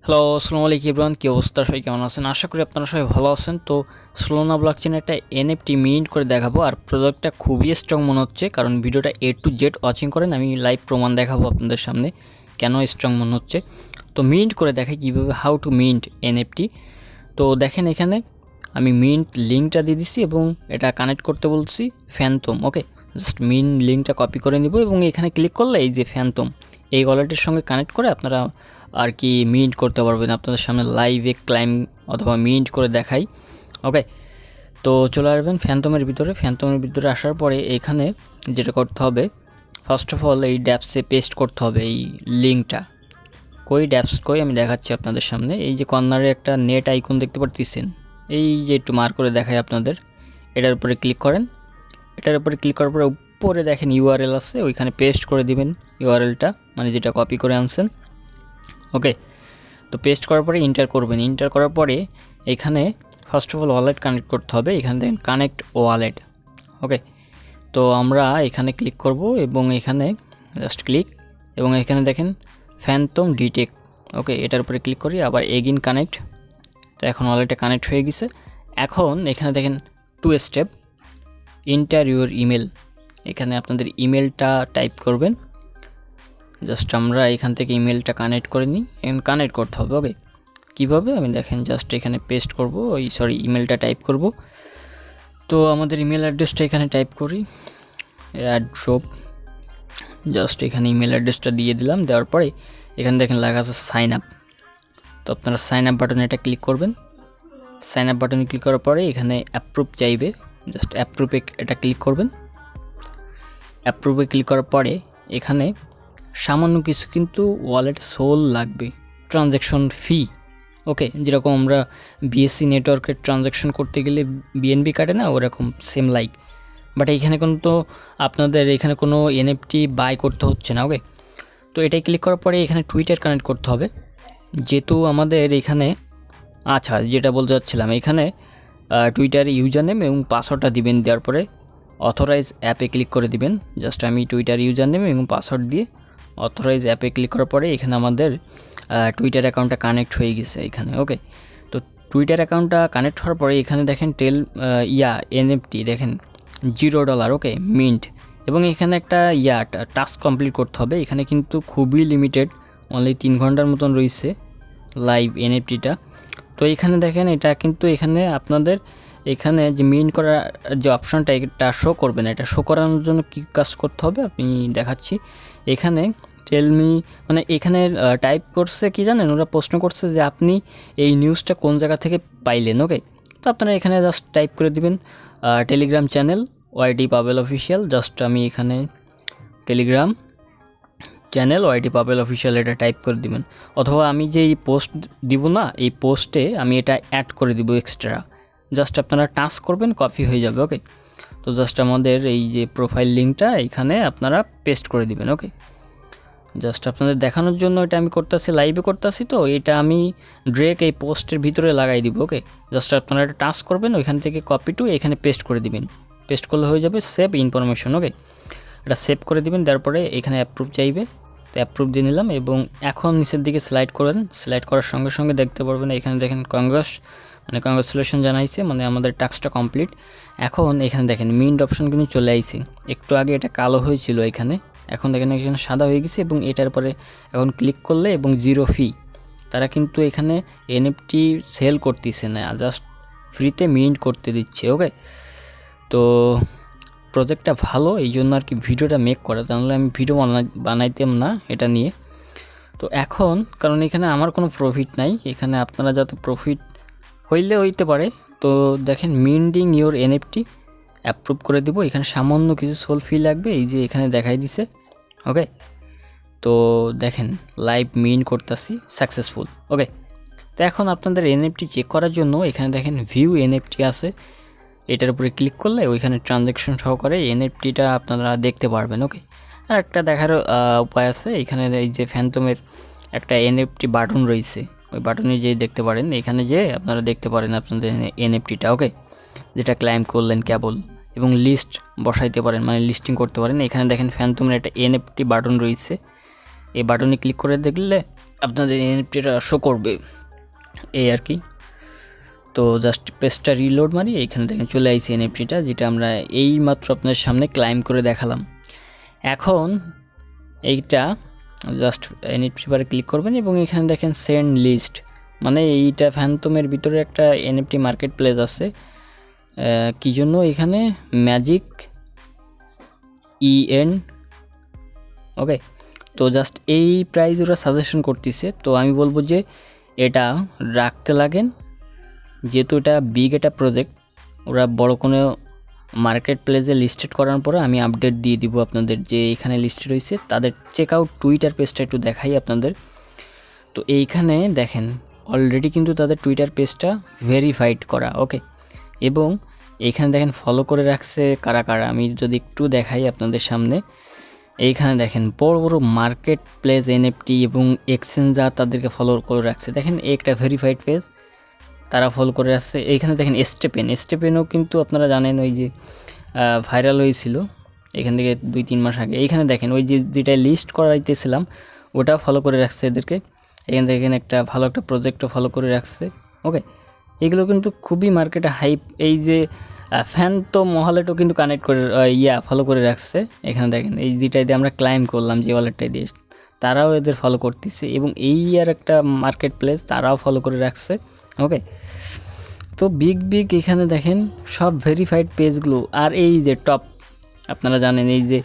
Hello, আসসালামু আলাইকুম everyone. কি অবস্থা, সবাই কেমন আছেন? আশা করি আপনারা সবাই ভালো আছেন। তো সোলানা ব্লকচেনে একটা এনএফটি মিন্ট করে দেখাবো, আর প্রোডাক্টটা খুবই স্ট্রং মনে হচ্ছে, কারণ ভিডিওটা A to Z ওয়াচিং করেন। আমি লাইভ প্রমাণ দেখাবো আপনাদের সামনে কেন স্ট্রং মনে হচ্ছে। তো মিন্ট করে দেখাই কীভাবে, হাউ টু মিন্ট এনএফটি। তো দেখেন এখানে আমি মিন্ট লিঙ্কটা দিয়ে দিচ্ছি এবং এটা কানেক্ট করতে বলছি ফ্যান্টম। ওকে, জাস্ট মিন্ট লিঙ্কটা কপি করে নিব এবং এখানে ক্লিক করলে এই যে ফ্যান্টম এই ওয়ালেটের সঙ্গে কানেক্ট করে আপনারা আর কি মিন্ট করতে পারবেন। আপনাদের সামনে লাইভে ক্লাইম অথবা মিন্ট করে দেখাই। ওকে, তো চলে আসবেন ফ্যান্টমের ভিতরে আসার পরে এখানে যেটা করতে হবে, ফার্স্ট অফ অল এই ড্যাপসে পেস্ট করতে হবে এই লিঙ্কটা। ড্যাপস আমি দেখাচ্ছি আপনাদের সামনে। এই যে কর্নারে একটা নেট আইকন দেখতে পাচ্ছেন, এই যে একটু মার্ক করে দেখাই আপনাদের। এটার উপরে ক্লিক করেন। এটার উপরে ক্লিক করার পরে উপরে দেখেন ইউআরএল আছে, ওইখানে পেস্ট করে দিবেন ইউআরএলটা, মানে যেটা কপি করে আনছেন। ওকে, তো পেস্ট করার পরে ইন্টার করবেন। ইন্টার করার পরে এখানে first of all wallet connect করতে হবে। এখানে দেখেন কানেক্ট ওয়ালেট। ওকে, তো আমরা এখানে ক্লিক করব এবং এখানে জাস্ট ক্লিক এবং এখানে দেখেন ফ্যান্টম ডিটেক্ট। ওকে, এটার উপরে ক্লিক করি, আবার এগিন কানেক্ট। তো এখন ওয়ালেটটা কানেক্ট হয়ে গেছে। এখন এখানে দেখেন 2 স্টেপ, ইন্টার ইউর ইমেল। এখানে আপনাদের ইমেলটা টাইপ করবেন। জাস্ট আমরা এখান থেকে ইমেলটা কানেক্ট করে নিই, এখন কানেক্ট করতে হবে। ওকে, কীভাবে আমি দেখেন জাস্ট এখানে পেস্ট করব, ইমেলটা টাইপ করব। তো আমাদের ইমেল অ্যাড্রেসটা এখানে টাইপ করি, অ্যাড্রপ। জাস্ট এখানে ইমেল অ্যাড্রেসটা দিয়ে দিলাম। দেওয়ার পরে এখানে দেখেন লেখা আছে সাইন আপ। তো আপনারা সাইন আপ বাটনে এটা ক্লিক করবেন। সাইন আপ বাটনে ক্লিক করার পরে এখানে অ্যাপ্রুভ চাইবে, জাস্ট অ্যাপ্রুভে এটা ক্লিক করবেন। অ্যাপ্রুভে ক্লিক করার পরে এখানে সামান্য কিছু কিন্তু ওয়ালেট সোল লাগবে, ট্রানজ্যাকশন ফি। ওকে, যেরকম আমরা বিএসসি নেটওয়ার্কের ট্রানজ্যাকশন করতে গেলে বিএনবি কাটে না, ওরকম সেম লাইক। বাট এইখানে কিন্তু আপনাদের এখানে কোনো এনএফটি বাই করতে হচ্ছে না। ওকে, তো এটাই ক্লিক করার পরে এখানে টুইটার কানেক্ট করতে হবে, যেহেতু আমাদের এখানে যেটা বলতে চাচ্ছিলাম, এখানে টুইটারে ইউজার নেম এবং পাসওয়ার্ডটা দিবেন। দেওয়ার পরে অথরাইজ অ্যাপে ক্লিক করে দিবেন। জাস্ট আমি টুইটার ইউজার নেম এবং পাসওয়ার্ড দিয়ে অথরাইজ অ্যাপে ক্লিক করার পরে এখানে আমাদের টুইটার অ্যাকাউন্টটা কানেক্ট হয়ে গেছে এখানে। ওকে, তো টুইটার অ্যাকাউন্টটা কানেক্ট হওয়ার পরে এখানে দেখেন এনএফটি দেখেন $0। ওকে, মিন্ট। এবং এখানে একটা টাস্ক কমপ্লিট করতে হবে। এখানে কিন্তু খুবই লিমিটেড, অনলি 3 ঘন্টার মতন রয়েছে লাইভ এনএফটিটা। তো এখানে দেখেন এটা কিন্তু এখানে আপনাদের এখানে যে মিন্ট করার যে অপশানটা এটা শো করবে না। এটা শো করানোর জন্য কী কাজ করতে হবে আমি দেখাচ্ছি। এখানে টেলমি মানে এখানে টাইপ করছে কি জানেন, ওরা প্রশ্ন করছে যে আপনি এই নিউজটা কোন জায়গা থেকে পাইলেন। ওকে, তো আপনারা এখানে জাস্ট টাইপ করে দিবেন Telegram channel YT Pabel official. Just আমি এখানে Telegram channel YT Pabel official এটা টাইপ করে দিবেন, অথবা আমি যে এই পোস্ট দিব না, এই পোস্টে আমি এটা অ্যাড করে দিব এক্সট্রা। জাস্ট আপনারা টাচ করবেন, কপি হয়ে যাবে। ওকে, তো জাস্ট আমাদের এই যে প্রোফাইল লিঙ্কটা এখানে আপনারা পেস্ট করে দিবেন। ওকে, জাস্ট আপনাদের দেখানোর জন্য এটা আমি করতেছি, লাইভে করতেছি। তো এটা আমি ডিরেক্ট এই পোস্টের ভিতরে লাগাই দিব। ওকে, জাস্ট আপনারা এটা টাচ করবেন, ওইখান থেকে কপি টু এখানে পেস্ট করে দিবেন। পেস্ট করলে হয়ে যাবে সেভ ইনফরমেশন। ওকে, এটা সেভ করে দিবেন। দেওয়ার পরে এখানে অ্যাপ্রুভ চাইবে, তো অ্যাপ্রুভ দিয়ে নিলাম এবং এখন নিচের দিকে স্লাইড করেন। স্লাইড করার সঙ্গে সঙ্গে দেখতে পারবেন এখানে দেখেন কংগ্রাচুলেশন জানাইছে, মানে আমাদের টাস্কটা কমপ্লিট। এখন এখানে দেখেন মিন্ট অপশন কিন্তু চলে আইছে। একটু আগে এটা কালো হয়েছিল এখানে, এখন দেখেন এখানে সাদা হয়ে গেছে এবং এটার পরে এখন ক্লিক করলে এবং 0 ফি। তারা কিন্তু এখানে এনএফটি সেল করতেছে না, জাস্ট ফ্রিতে মিন্ট করতে দিচ্ছে। ওকে, তো প্রজেক্টটা ভালো, এই জন্য আর কি ভিডিওটা মেক করা, তাহলে আমি ভিডিও বানাইতাম না এটা নিয়ে। তো এখন কারণ এখানে আমার কোনো প্রফিট নাই, এখানে আপনারা যাতে প্রফিট হইতে পারে। তো দেখেন মিন্টিং ইওর এনএফটি অ্যাপ্রুভ করে দিব। এখানে সামান্য কিছু সোল ফি লাগবে, এই যে এখানে দেখাই দিছে। ওকে, তো দেখেন লাইভ মিন্ট করতেছি সাকসেসফুল। ওকে, তো এখন আপনাদের এনএফটি চেক করার জন্য এখানে দেখেন ভিউ এনএফটি আছে, এটার উপরে ক্লিক করলে ওইখানে ট্রানজ্যাকশন সহকারে এনএফটিটা আপনারা দেখতে পারবেন। ওকে, আর একটা দেখার উপায় আছে, এখানে এই যে ফ্যান্টমের একটা এনএফটি বাটন রয়েছে, ওই বাটনে যে দেখতে পারেন, এখানে যে আপনারা দেখতে পারেন আপনাদের এনএফটিটা। ওকে, যেটা ক্লাইম করলেন কেবল, এবং লিস্ট বসাইতে পারেন, মানে লিস্টিং করতে পারেন। এখানে দেখেন ফ্যান্টমের একটা এনএফটি বাটন রয়েছে, এই বাটনে ক্লিক করে দেখলে আপনাদের এনএফটিটা শো করবে, এই আর কি। তো জাস্ট পেজটা রিলোড মারি, এইখানে দেখেন চলে আইছে এনএফটিটা, যেটা আমরা এই মাত্র আপনাদের সামনে ক্লাইম করে দেখালাম। এখন এইটা জাস্ট এনএফটি বারে ক্লিক করবেন এবং এখানে দেখেন সেন্ড লিস্ট, মানে এইটা ফ্যান্টমের ভিতরে একটা এনএফটি মার্কেট প্লেস আছে। কী জন্য এখানে ম্যাজিক ইএন, ওকে। তো জাস্ট এই প্রাইস ওরা সাজেশন করতেছে, তো আমি বলবো যে এটা রাখতে লাগেন, যেহেতু এটা বিগ একটা প্রজেক্ট। ওরা বড় কোনো মার্কেট প্লেসে লিস্টেড করার পরে আমি আপডেট দিয়ে দিব আপনাদের যে এখানে লিস্টেড হয়েছে। তাদের চেক আউট টুইটার পেজটা একটু দেখাই আপনাদের। তো এইখানে দেখেন অলরেডি কিন্তু তাদের টুইটার পেজটা ভেরিফাইড করা, ওকে। এবং এইখানে দেখেন ফলো করে রাখছে কারা কারা, আমি যদি একটু দেখাই আপনাদের সামনে। এইখানে দেখেন বড় বড় মার্কেট প্লেস এনএফটি এবং এক্সচেঞ্জার তাদেরকে ফলো করে রাখছে। দেখেন একটা ভেরিফাইড পেজ, তারা ফলো করে আসছে। এইখানে দেখেন স্টেপেনও কিন্তু আপনারা জানেন ওই যে ভাইরাল হয়েছিল এখান থেকে 2-3 মাস আগে। এইখানে দেখেন ওই যেটা লিস্ট করাইতেছিলাম ওটা ফলো করে রাখছে এদেরকে। এখান থেকে একটা ভালো একটা প্রজেক্টও ফলো করে রাখছে, ওকে। এগুলো কিন্তু খুবই মার্কেটে হাইপ। এই যে ফ্যান তো মহলেটও কিন্তু কানেক্ট করে ফলো করে রাখছে। এখানে দেখেন এই যেটাই দিয়ে আমরা ক্লাইম করলাম, যে ওয়ালেটটাই দিয়ে, তারাও এদের ফলো করতেছে। এবং এই আর একটা মার্কেট প্লেস, তারাও ফলো করে রাখছে, ওকে। তো বিগ এখানে দেখেন সব ভেরিফাইড পেজগুলো। আর এই যে টপ আপনারা জানেন এই যে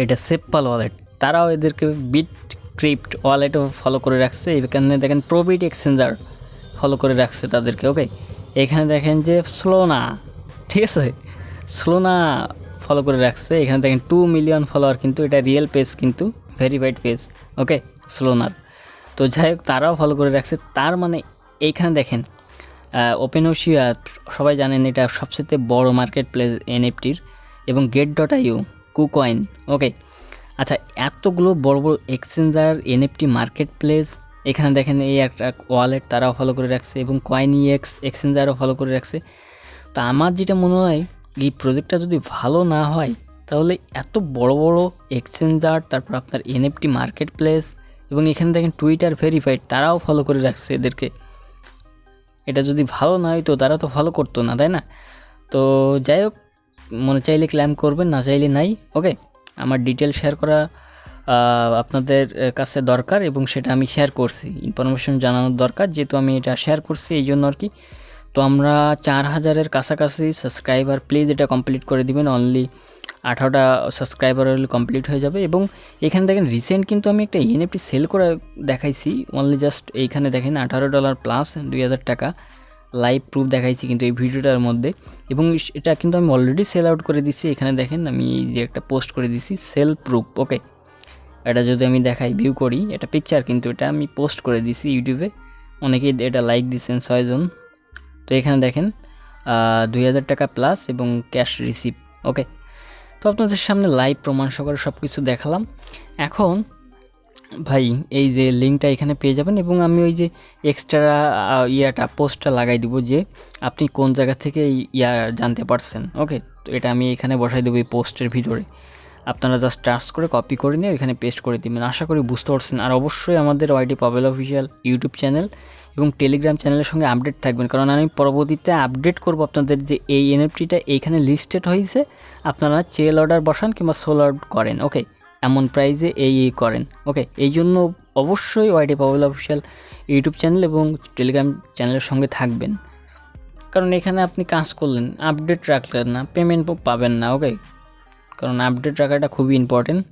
এটা SafePal ওয়ালেট, তারাও এদেরকে BitKeep ওয়ালেটও ফলো করে রাখছে। এখানে দেখেন প্রবিট এক্সচেঞ্জার ফলো করে রাখছে তাদেরকে, ওকে। এখানে দেখেন যে Solana, ঠিক আছে, Solana ফলো করে রাখছে। এখানে দেখেন 2 মিলিয়ন ফলোয়ার, কিন্তু এটা রিয়েল পেজ, কিন্তু ভেরিফাইড পেজ, ওকে, Solanaর। তো যাই হোক তারাও ফলো করে রাখছে। তার মানে এইখানে দেখেন OpenSea সবাই জানেন এটা সবচেয়ে বড় মার্কেট প্লেস এনএফটির, এবং get.io KUCOIN, ওকে। আচ্ছা, এতগুলো বড় বড় এক্সচেঞ্জার এনএফটি মার্কেট প্লেস, এখানে দেখেন এই একটা ওয়ালেট তারাও ফলো করে রাখছে, এবং CoinEx এক্সচেঞ্জারও ফলো করে রাখছে। তো আমার যেটা মনে হয় এই প্রজেক্টটা যদি ভালো না হয়, তাহলে এত বড় বড় এক্সচেঞ্জার, তারপর আপনার এনএফটি মার্কেট প্লেস, এবং এখানে দেখেন টুইটার ভেরিফাইড, তারাও ফলো করে রাখছে এদেরকে। এটা যদি ভালো না হইতো তারা তো ফলো করতো না, তাই না? তো যাই হোক, মনে চাইলে ক্লেম করবেন, না চাইলে নাই, ওকে। আমার ডিটেল শেয়ার করা আপনাদের কাছে দরকার, এবং সেটা আমি শেয়ার করছি, ইনফরমেশন জানানোর দরকার, যেহেতু আমি এটা শেয়ার করছি এই জন্য আর কি। তো আমরা 4000-এর কাছাকাছি সাবস্ক্রাইবার, প্লিজ এটা কমপ্লিট করে দিবেন। অনলি 18টা সাবস্ক্রাইবার হলে কমপ্লিট হয়ে যাবে। এবং এখানে দেখেন রিসেন্ট কিন্তু আমি একটা এনএফটি সেল করে দেখাইছি, অনলি জাস্ট এইখানে দেখেন $18 প্লাস 2000 টাকা লাইভ প্রুফ দেখাইছি কিন্তু এই ভিডিওটার মধ্যে। এবং এটা কিন্তু আমি অলরেডি সেল আউট করে দিছি। এখানে দেখেন আমি এই যে একটা পোস্ট করে দিছি সেল প্রুফ, ওকে। এটা যদি আমি দেখাই, ভিউ করি, এটা পিকচার, কিন্তু এটা আমি পোস্ট করে দিছি ইউটিউবে, অনেকেই এটা লাইক দিচ্ছেন 6 জন। তো এখানে দেখেন 2000 টাকা প্লাস এবং ক্যাশ রিসিভ, ওকে। তো আপনাদের সামনে লাইভ প্রমাণ সহকারে সব কিছু দেখালাম। এখন ভাই এই যে লিঙ্কটা এখানে পেয়ে যাবেন, এবং আমি ওই যে এক্সট্রা পোস্টটা লাগাই দিব যে আপনি কোন জায়গা থেকে জানতে পারছেন, ওকে। তো এটা আমি এখানে বসাই দেবো এই পোস্টের ভিতরে, আপনারা জাস্ট টাচ করে কপি করে নিয়ে এখানে পেস্ট করে দিবেন। আশা করি বুঝতে পারছেন। আর অবশ্যই আমাদের ওয়াইটি পাবেল অফিসিয়াল ইউটিউব চ্যানেল এবং টেলিগ্রাম চ্যানেলের সঙ্গে আপডেট থাকবেন, কারণ আমি পরবর্তীতে আপডেট করব আপনাদের যে এই এনএফটিটা এইখানে লিস্টেড হয়েছে, আপনারা চেল অর্ডার বসান কিংবা সোল অর্ডার করেন, ওকে, এমন প্রাইজে এই করেন, ওকে। এই জন্য অবশ্যই ওয়াইটি পাবেল অফিসিয়াল ইউটিউব চ্যানেল এবং টেলিগ্রাম চ্যানেলের সঙ্গে থাকবেন, কারণ এখানে আপনি কাজ করলেন, আপডেট রাখলেন না, পেমেন্ট পাবেন না, ওকে। কারণ আপডেট রাখাটা খুবই ইম্পর্টেন্ট।